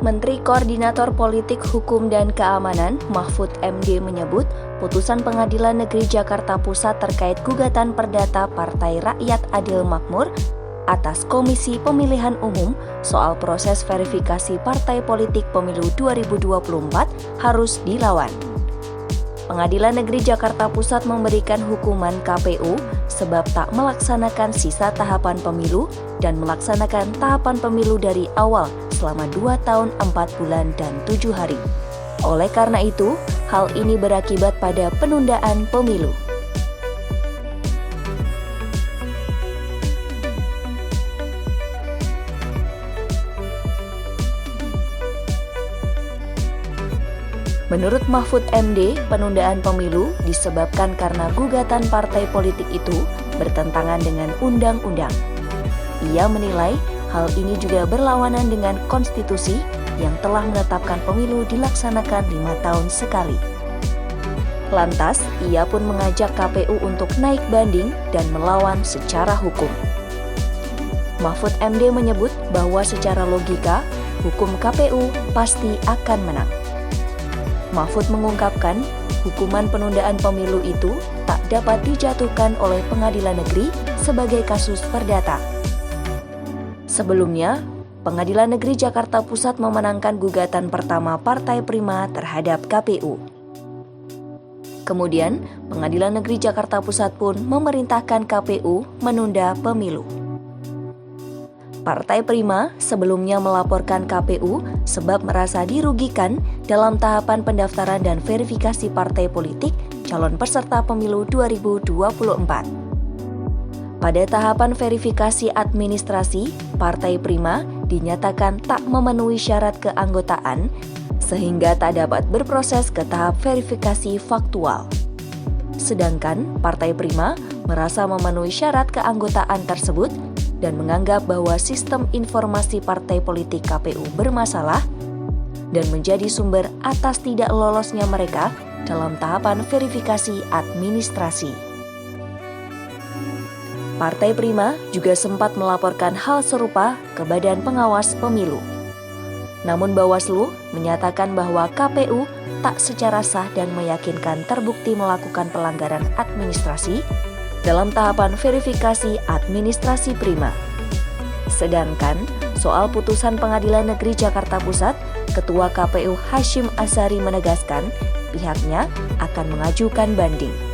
Menteri Koordinator Politik Hukum dan Keamanan Mahfud MD menyebut putusan Pengadilan Negeri Jakarta Pusat terkait gugatan perdata Partai Rakyat Adil Makmur atas Komisi Pemilihan Umum soal proses verifikasi partai politik pemilu 2024 harus dilawan. Pengadilan Negeri Jakarta Pusat memberikan hukuman KPU sebab tak melaksanakan sisa tahapan pemilu dan melaksanakan tahapan pemilu dari awal selama 2 tahun 4 bulan dan 7 hari. Oleh karena itu, hal ini berakibat pada penundaan pemilu. Menurut Mahfud MD, penundaan pemilu disebabkan karena gugatan partai politik itu bertentangan dengan undang-undang. Ia menilai hal ini juga berlawanan dengan konstitusi yang telah menetapkan pemilu dilaksanakan 5 tahun sekali. Lantas, ia pun mengajak KPU untuk naik banding dan melawan secara hukum. Mahfud MD menyebut bahwa secara logika, hukum KPU pasti akan menang. Mahfud mengungkapkan, hukuman penundaan pemilu itu tak dapat dijatuhkan oleh Pengadilan Negeri sebagai kasus perdata. Sebelumnya, Pengadilan Negeri Jakarta Pusat memenangkan gugatan pertama Partai Prima terhadap KPU. Kemudian, Pengadilan Negeri Jakarta Pusat pun memerintahkan KPU menunda pemilu. Partai Prima sebelumnya melaporkan KPU sebab merasa dirugikan dalam tahapan pendaftaran dan verifikasi partai politik calon peserta pemilu 2024. Pada tahapan verifikasi administrasi, Partai Prima dinyatakan tak memenuhi syarat keanggotaan sehingga tak dapat berproses ke tahap verifikasi faktual. Sedangkan Partai Prima merasa memenuhi syarat keanggotaan tersebut dan menganggap bahwa sistem informasi partai politik KPU bermasalah dan menjadi sumber atas tidak lolosnya mereka dalam tahapan verifikasi administrasi. Partai Prima juga sempat melaporkan hal serupa ke Badan Pengawas Pemilu. Namun Bawaslu menyatakan bahwa KPU tak secara sah dan meyakinkan terbukti melakukan pelanggaran administrasi dalam tahapan verifikasi administrasi Prima. Sedangkan soal putusan Pengadilan Negeri Jakarta Pusat, Ketua KPU Hasyim Asyari menegaskan pihaknya akan mengajukan banding.